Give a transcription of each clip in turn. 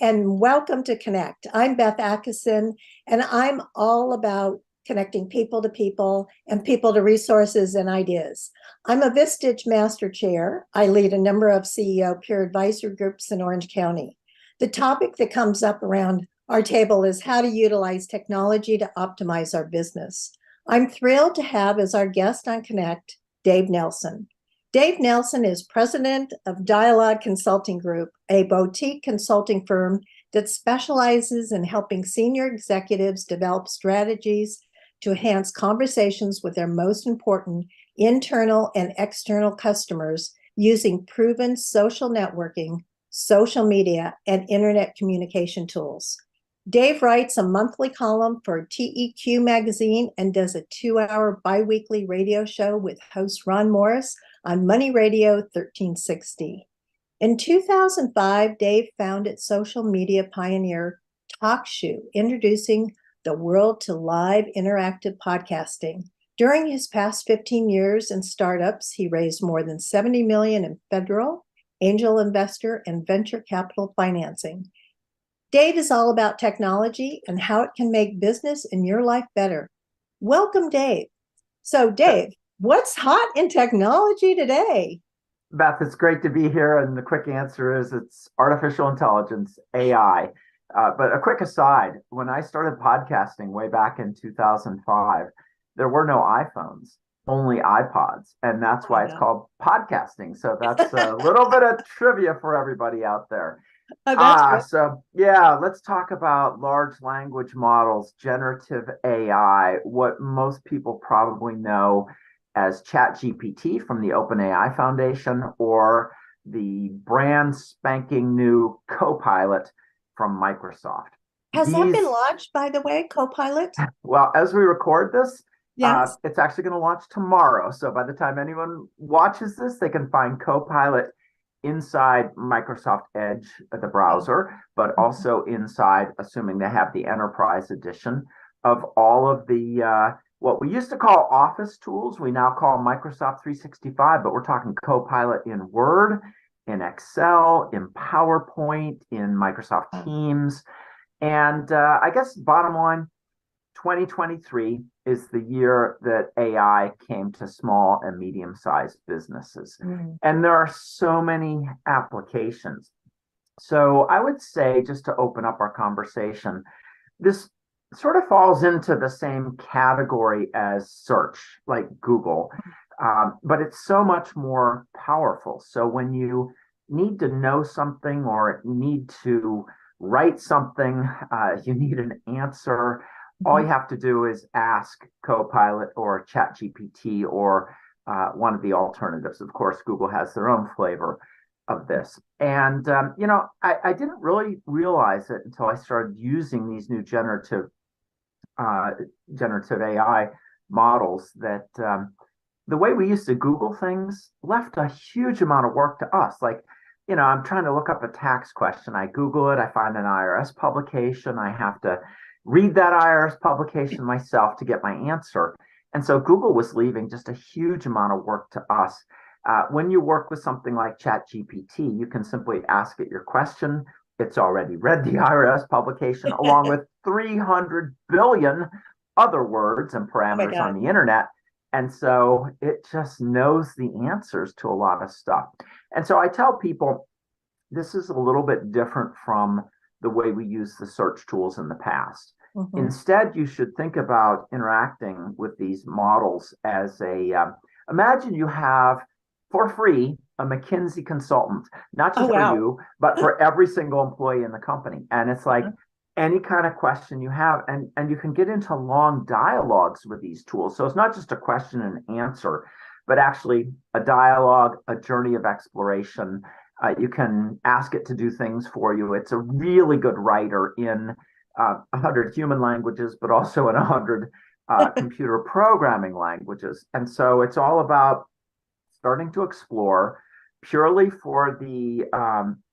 and welcome to Connect. I'm Beth Atkinson, and I'm all about connecting people to people and people to resources and ideas. I'm a Vistage Master Chair. I lead a number of CEO peer advisor groups in Orange County. The topic that comes up around our table is how to utilize technology to optimize our business. I'm thrilled to have as our guest on Connect, Dave Nelson. Dave Nelson is president of Dialogue Consulting Group, a boutique consulting firm that specializes in helping senior executives develop strategies to enhance conversations with their most important internal and external customers using proven social networking, social media, and internet communication tools. Dave writes a monthly column for TEQ magazine and does a 2-hour biweekly radio show with host Ron Morris on Money Radio 1360. In 2005, Dave founded social media pioneer TalkShoe, introducing the world to live interactive podcasting. During his past 15 years in startups, he raised more than $70 million in federal, angel investor, and venture capital financing. Dave is all about technology and how it can make business and your life better. Welcome, Dave. So, Dave, what's hot in technology today? Beth, it's great to be here. And the quick answer is it's artificial intelligence, AI. But a quick aside, when I started podcasting way back in 2005, there were no iPhones, only iPods. And that's why it's called podcasting. So that's a little bit of trivia for everybody out there. Let's talk about large language models, generative AI, what most people probably know as ChatGPT from the OpenAI Foundation, or the brand spanking new Copilot from Microsoft. Has that been launched, by the way, Copilot? Well, as we record this, yes, it's actually going to launch tomorrow. So by the time anyone watches this, they can find Copilot inside Microsoft Edge, the browser, but also inside, assuming they have the enterprise edition of all of the what we used to call Office tools, we now call Microsoft 365, but we're talking Copilot in Word, in Excel, in PowerPoint, in Microsoft Teams. And I guess bottom line, 2023 is the year that AI came to small and medium-sized businesses. And there are so many applications. So I would say, just to open up our conversation, this sort of falls into the same category as search, like Google, but it's so much more powerful. So when you need to know something or need to write something, you need an answer, all you have to do is ask Copilot or ChatGPT or one of the alternatives. Of course, Google has their own flavor of this. And, I didn't really realize it until I started using these new generative AI models that the way we used to Google things left a huge amount of work to us. Like, I'm trying to look up a tax question. I Google it, I find an IRS publication, I have to read that IRS publication myself to get my answer. And so Google was leaving just a huge amount of work to us. When you work with something like ChatGPT, you can simply ask it your question. It's already read the IRS publication along with 300 billion other words and parameters on the internet. And so it just knows the answers to a lot of stuff. And so I tell people this is a little bit different from the way we use the search tools in the past. Instead, you should think about interacting with these models as imagine you have, for free, a McKinsey consultant, not just for you, but for every single employee in the company. And it's like any kind of question you have, and you can get into long dialogues with these tools. So it's not just a question and answer, but actually a dialogue, a journey of exploration. You can ask it to do things for you. It's a really good writer in 100 human languages, but also in 100 computer programming languages. And so it's all about starting to explore purely for the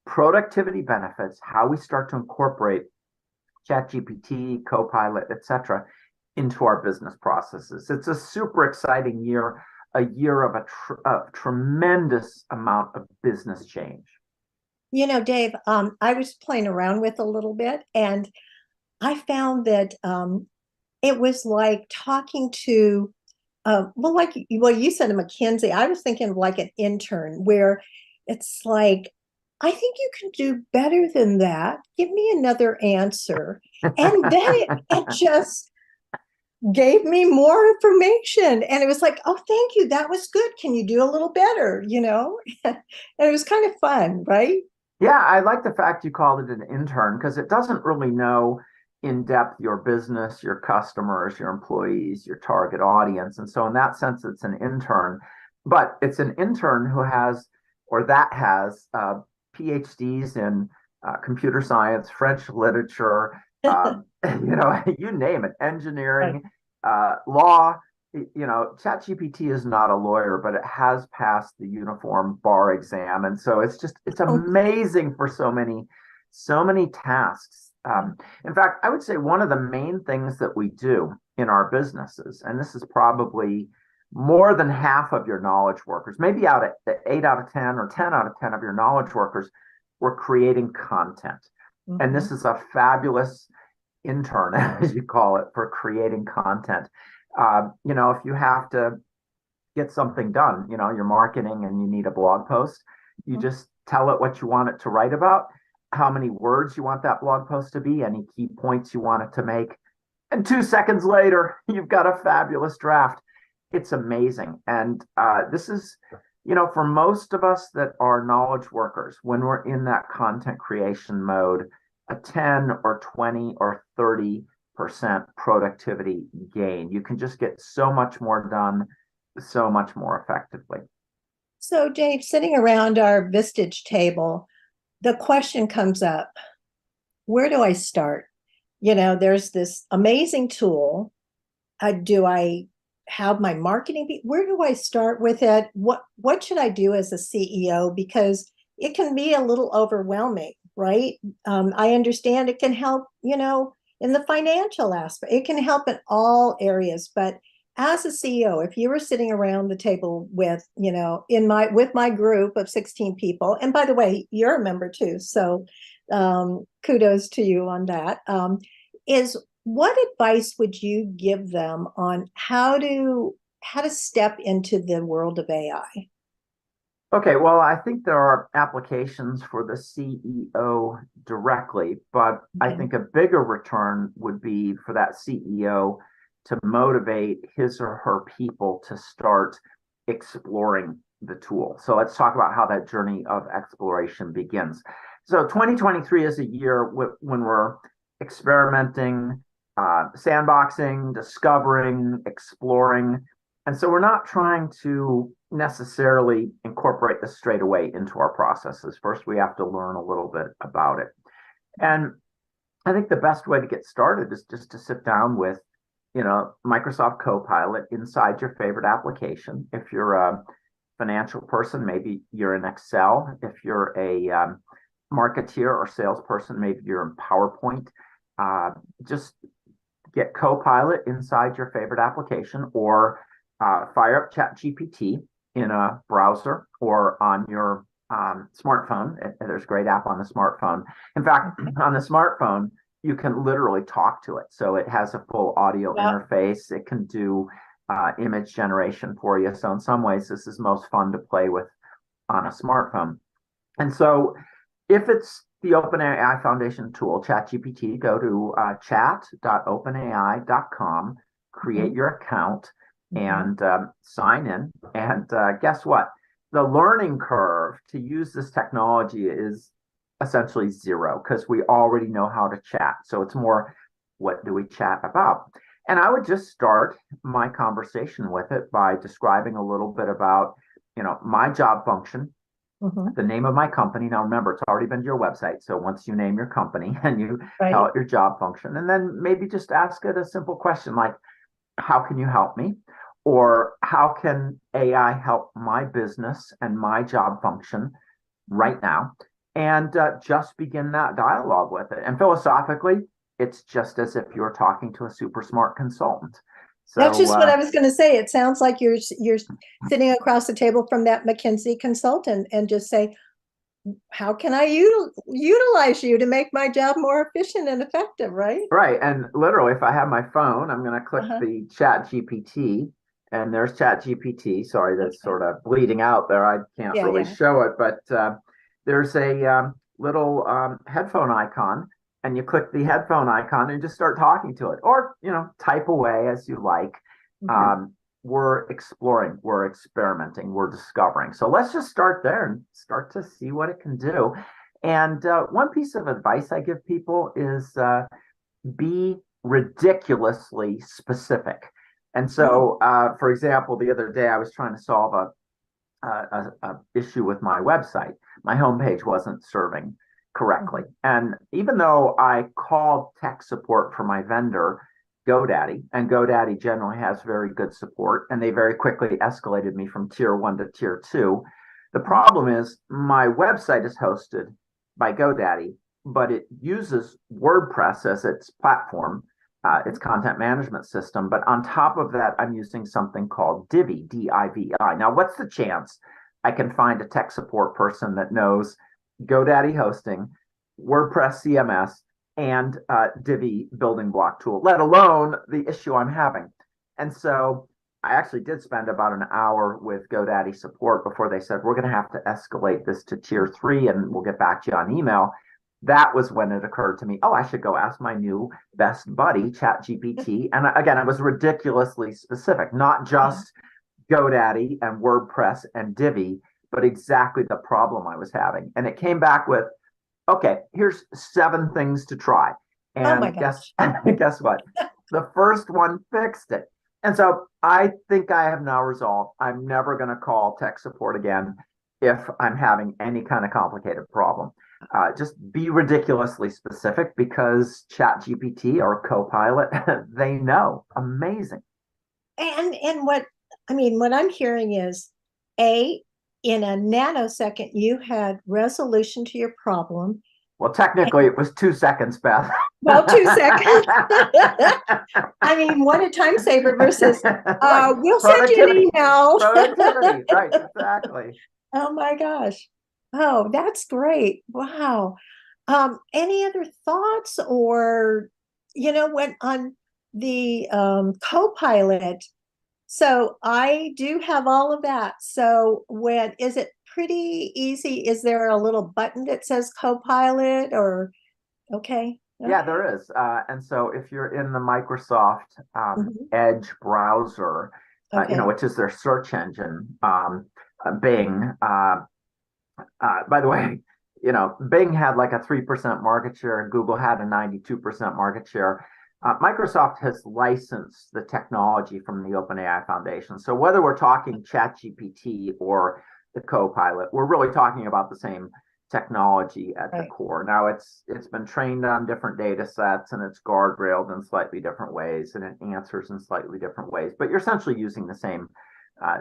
productivity benefits, how we start to incorporate ChatGPT, Copilot, etc., into our business processes. It's a super exciting year, a year of a tremendous amount of business change. Dave, I was playing around with a little bit, and I found that it was like talking to, well, you said a McKinsey. I was thinking of like an intern, where it's like, I think you can do better than that. Give me another answer. And then it just gave me more information. And it was like, oh, thank you. That was good. Can you do a little better? And it was kind of fun, right? Yeah, I like the fact you called it an intern because it doesn't really know in depth your business, your customers, your employees, your target audience. And so, in that sense, it's an intern, but it's an intern who has or that has PhDs in computer science, French literature, you name it, Right. engineering, law. ChatGPT is not a lawyer, but it has passed the uniform bar exam. And so it's amazing for so many tasks. In fact, I would say one of the main things that we do in our businesses, and this is probably more than half of your knowledge workers, maybe 8 out of 10 or 10 out of 10 of your knowledge workers, we're creating content. And Mhm. this is a fabulous intern, as you call it, for creating content. If you have to get something done, you're marketing and you need a blog post, you just tell it what you want it to write about, how many words you want that blog post to be, any key points you want it to make. And 2 seconds later, you've got a fabulous draft. It's amazing. And this is, for most of us that are knowledge workers, when we're in that content creation mode, a 10 or 20 or 30% productivity gain. You can just get so much more done so much more effectively. So, Dave, sitting around our Vistage table, the question comes up, where do I start? There's this amazing tool. Do I have my marketing where do I start with it? What should I do as a CEO? Because it can be a little overwhelming, right? I understand it can help, in the financial aspect. It can help in all areas, but as a CEO, if you were sitting around the table with, with my group of 16 people, and by the way, you're a member too, so kudos to you on that. Is what advice would you give them on how to step into the world of AI? Okay, well, I think there are applications for the CEO directly, but I Okay. think a bigger return would be for that CEO to motivate his or her people to start exploring the tool. So let's talk about how that journey of exploration begins. So 2023 is a year when we're experimenting, sandboxing, discovering, exploring. And so we're not trying to necessarily incorporate this straight away into our processes. First, we have to learn a little bit about it. And I think the best way to get started is just to sit down with, Microsoft Copilot inside your favorite application. If you're a financial person, maybe you're in Excel. If you're a marketeer or salesperson, maybe you're in PowerPoint. Just get Copilot inside your favorite application, or fire up ChatGPT in a browser or on your smartphone. There's a great app on the smartphone. In fact, on the smartphone, you can literally talk to it. So it has a full audio Yeah. interface. It can do image generation for you. So in some ways, this is most fun to play with on a smartphone. And so if it's the OpenAI Foundation tool, ChatGPT, go to chat.openai.com, create your account, and sign in. And guess what? The learning curve to use this technology is essentially zero because we already know how to chat. So it's more, what do we chat about? And I would just start my conversation with it by describing a little bit about, my job function, Mhm. the name of my company. Now, remember, it's already been to your website. So once you name your company and you tell Right. it your job function, and then maybe just ask it a simple question like, how can you help me? Or how can AI help my business and my job function right now? And just begin that dialogue with it. And philosophically, it's just as if you're talking to a super smart consultant. That's So just what I was going to say. It sounds like you're sitting across the table from that McKinsey consultant and just say, how can I utilize you to make my job more efficient and effective, right? Right. And literally, if I have my phone, I'm going to click Uh-huh. the ChatGPT, and there's ChatGPT. Sorry, that's Okay. sort of bleeding out there. I can't Yeah, really yeah. show it, but there's a little headphone icon, and you click the headphone icon and just start talking to it, or type away as you like. Mhm. Um, we're exploring, we're experimenting, we're discovering. So let's just start there and start to see what it can do. And one piece of advice I give people is be ridiculously specific. And Oh, so, for example, the other day I was trying to solve a issue with my website. My homepage wasn't serving correctly, mhm. and even though I called tech support for my vendor, GoDaddy, and GoDaddy generally has very good support, and they very quickly escalated me from tier 1 to tier 2. The Mhm. problem is my website is hosted by GoDaddy, but it uses WordPress as its platform, its Mhm. content management system. But on top of that, I'm using something called Divi, D-I-V-I. Now, what's the chance I can find a tech support person that knows GoDaddy hosting, WordPress CMS, and Divi building block tool, let alone the issue I'm having? And so I actually did spend about an hour with GoDaddy support before they said, we're going to have to escalate this to tier 3 and we'll get back to you on email. That was when it occurred to me, oh, I should go ask my new best buddy, ChatGPT. And again, I was ridiculously specific, not Uh-huh. just GoDaddy and WordPress and Divi, but exactly the problem I was having. And it came back with, okay, here's 7 things to try. Oh my And guess gosh. guess what? The first one fixed it. And so I think I have now resolved I'm never going to call tech support again if I'm having any kind of complicated problem. Just be ridiculously specific, because ChatGPT or Copilot, they know. Amazing. And what I mean, what I'm hearing is a in a nanosecond you had resolution to your problem. Well, technically, it was 2 seconds, Beth. Well, 2 seconds. I mean, what a time saver versus Right. we'll send you an Productivity. email. Productivity. Right. Exactly. Oh my gosh. Oh, that's great. Wow. Any other thoughts or when on the co-pilot, so I do have all of that. So when is it pretty easy? Is there a little button that says co-pilot or okay? Yeah, Okay. there is. And so if you're in the Microsoft Mhm. Edge browser, Okay. which is their search engine, Bing, by the way, Bing had like a 3% market share and Google had a 92% market share. Microsoft has licensed the technology from the OpenAI Foundation. So whether we're talking ChatGPT or the Copilot, we're really talking about the same technology at the Right. core. Now it's been trained on different data sets, and it's guardrailed in slightly different ways, and it answers in slightly different ways, but you're essentially using the same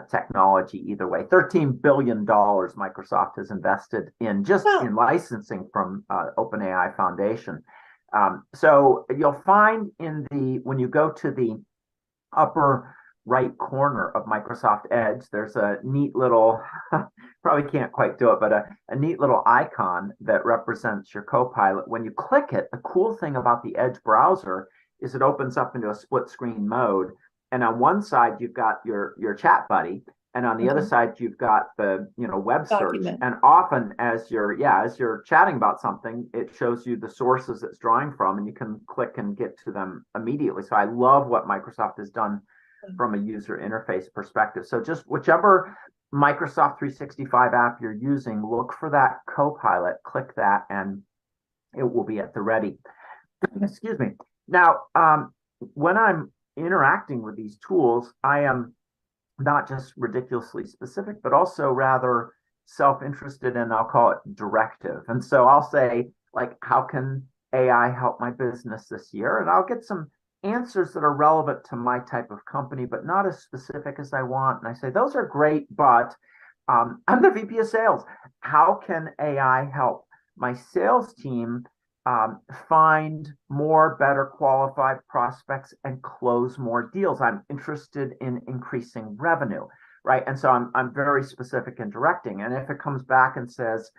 technology either way. $13 billion Microsoft has invested in just Well, in licensing from OpenAI Foundation. So you'll find when you go to the upper right corner of Microsoft Edge, there's a neat little, probably can't quite do it, but a neat little icon that represents your Copilot. When you click it, the cool thing about the Edge browser is it opens up into a split screen mode. And on one side, you've got your chat buddy. And on the other mhm. side, you've got the web search. Document. And often, as you're chatting about something, it shows you the sources it's drawing from, and you can click and get to them immediately. So I love what Microsoft has done from a user interface perspective. So just whichever Microsoft 365 app you're using, look for that Copilot, click that, and it will be at the ready. Excuse me. Now, when I'm interacting with these tools, I am not just ridiculously specific, but also rather self-interested, and I'll call it directive. And so I'll say, like, how can AI help my business this year? And I'll get some answers that are relevant to my type of company, but not as specific as I want. And I say, those are great, but I'm the VP of sales. How can AI help my sales team find more better qualified prospects and close more deals? I'm interested in increasing revenue, right? And so I'm very specific in directing. And if it comes back and says,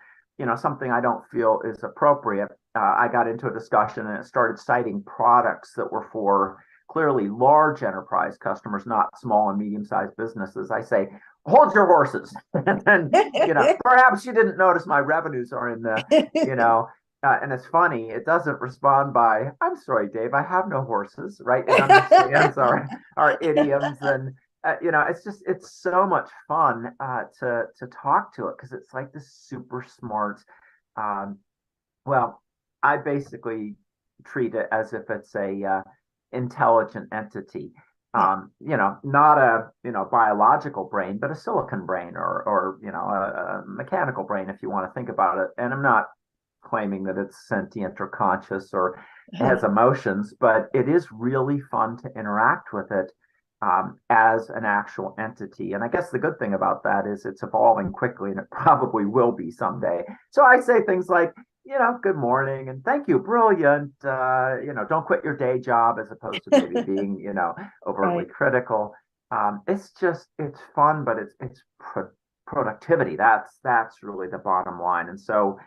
something I don't feel is appropriate, I got into a discussion and it started citing products that were for clearly large enterprise customers, not small and medium-sized businesses. I say, hold your horses. And then, perhaps you didn't notice my revenues are in the, and it's funny, it doesn't respond by, I'm sorry, Dave, I have no horses, right? It understands our idioms. And it's so much fun to talk to it, because it's like this super smart. Um, well, I basically treat it as if it's a intelligent entity. Not a biological brain, but a silicon brain, or a mechanical brain, if you want to think about it. And I'm not claiming that it's sentient or conscious or has emotions, but it is really fun to interact with it as an actual entity. And I guess the good thing about that is it's evolving quickly, and it probably will be someday. So I say things like, good morning and thank you, brilliant. Don't quit your day job, as opposed to maybe being, overtly Right. critical. It's fun, but it's productivity. That's really the bottom line. And so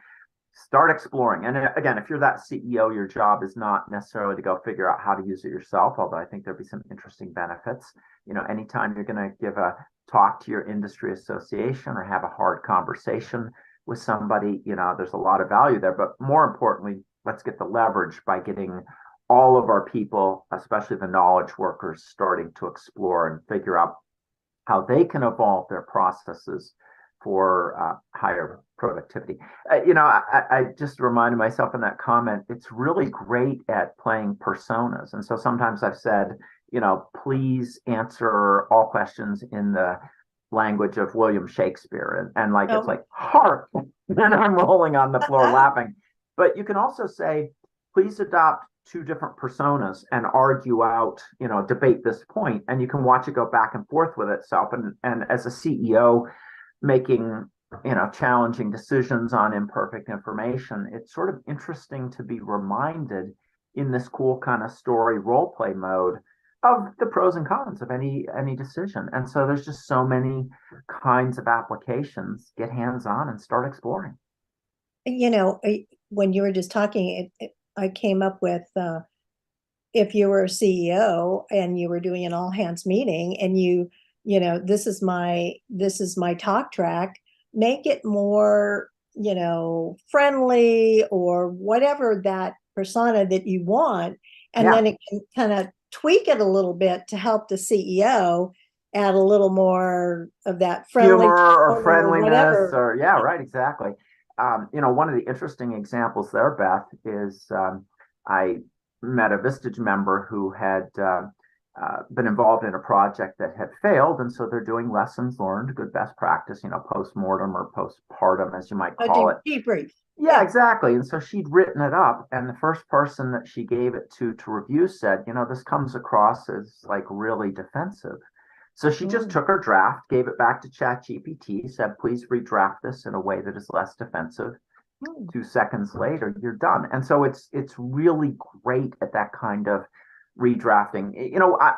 start exploring. And again, if you're that CEO, your job is not necessarily to go figure out how to use it yourself, although I think there'd be some interesting benefits. Anytime you're going to give a talk to your industry association or have a hard conversation with somebody, there's a lot of value there. But more importantly, let's get the leverage by getting all of our people, especially the knowledge workers, starting to explore and figure out how they can evolve their processes for higher productivity. I just reminded myself in that comment, it's really great at playing personas. And so sometimes I've said, please answer all questions in the language of William Shakespeare. And like, it's like, hark, and I'm rolling on the floor laughing. But you can also say, please adopt two different personas and argue out, debate this point, and you can watch it go back and forth with itself. And as a CEO making, challenging decisions on imperfect information, it's sort of interesting to be reminded in this cool kind of story role play mode of the pros and cons of any decision. And so there's just so many kinds of applications. Get hands on and start exploring. When you were just talking, I came up with if you were a CEO and you were doing an all hands meeting, and this is my talk track, make it more, friendly, or whatever that persona that you want. And then it can kind of tweak it a little bit to help the CEO add a little more of that friendly humor or friendliness, or right, exactly. One of the interesting examples there, Beth, is I met a Vistage member who had been involved in a project that had failed, and so they're doing lessons learned, good best practice, post-mortem or postpartum, as you might call it. Debrief. Yeah, exactly. And so she'd written it up, and the first person that she gave it to review said, this comes across as like really defensive. So she just took her draft, gave it back to ChatGPT, said, please redraft this in a way that is less defensive. 2 seconds later, you're done. And so it's really great at that kind of redrafting.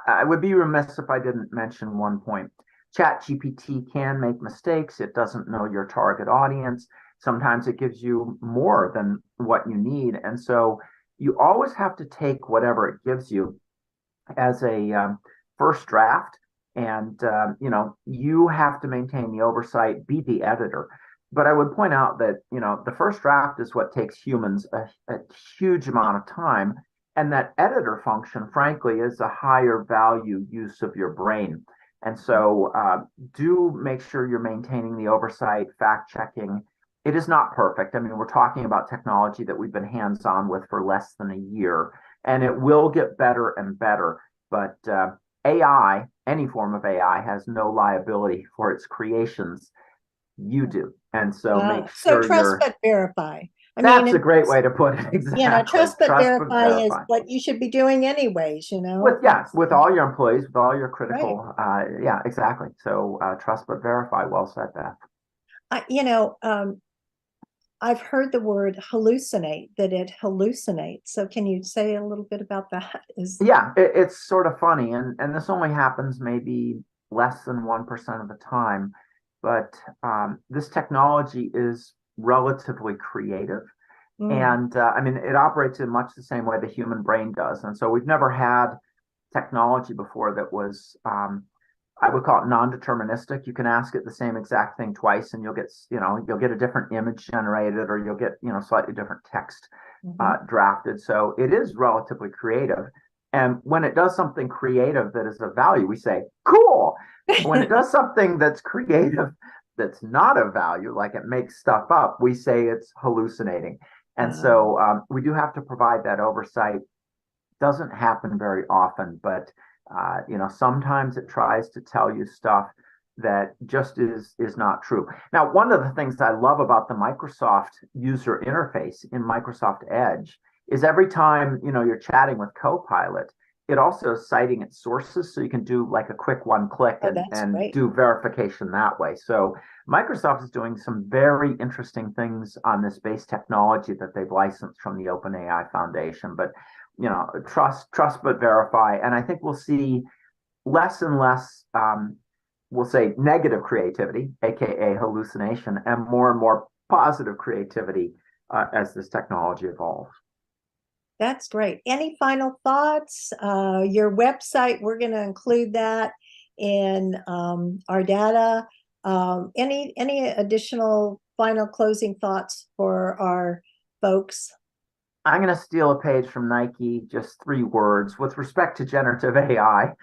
I would be remiss if I didn't mention one point. ChatGPT can make mistakes. It doesn't know your target audience. Sometimes it gives you more than what you need. And so you always have to take whatever it gives you as a first draft. And, you have to maintain the oversight, be the editor. But I would point out that, the first draft is what takes humans a huge amount of time. And that editor function, frankly, is a higher value use of your brain. And so do make sure you're maintaining the oversight, fact checking. It is not perfect. I mean, we're talking about technology that we've been hands-on with for less than a year, and it will get better and better. But AI, any form of AI, has no liability for its creations. You do. And so make sure trust but verify. That's a great way to put it. Exactly. Trust but verify is what you should be doing anyways, with all your employees, with all your critical, right. Exactly. So trust but verify. Well said, Beth. I've heard the word hallucinate, that it hallucinates. So can you say a little bit about that? It's sort of funny, and this only happens maybe less than 1% of the time, but this technology is relatively creative. Mm. And I mean, it operates in much the same way the human brain does. And so we've never had technology before that was, I would call it non-deterministic. You can ask it the same exact thing twice, and you'll get a different image generated, or you'll get, slightly different text drafted. So it is relatively creative. And when it does something creative that is of value, we say, cool. When it does something that's creative, that's not of value, like it makes stuff up, we say it's hallucinating. And so we do have to provide that oversight. Doesn't happen very often, but sometimes it tries to tell you stuff that just is not true. Now, one of the things I love about the Microsoft user interface in Microsoft Edge is every time you're chatting with Copilot, it also is citing its sources, so you can do like a quick one click and do verification that way. So Microsoft is doing some very interesting things on this base technology that they've licensed from the OpenAI Foundation. But trust but verify, and I think we'll see less and less, we'll say, negative creativity, aka hallucination, and more positive creativity as this technology evolves. That's great. Any final thoughts? Your website, we're going to include that in our data. Any additional final closing thoughts for our folks? I'm going to steal a page from Nike, just 3 words. With respect to generative AI,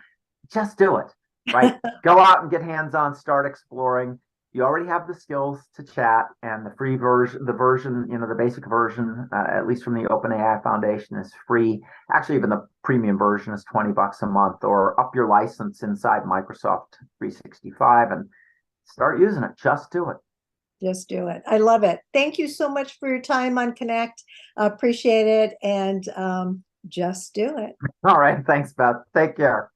just do it, right? Go out and get hands-on, start exploring. You already have the skills to chat, and the free version, the basic version, at least from the OpenAI Foundation, is free. Actually, even the premium version is $20 a month, or up your license inside Microsoft 365 and start using it. Just do it. Just do it. I love it. Thank you so much for your time on Connect. Appreciate it. And just do it. All right. Thanks, Beth. Take care.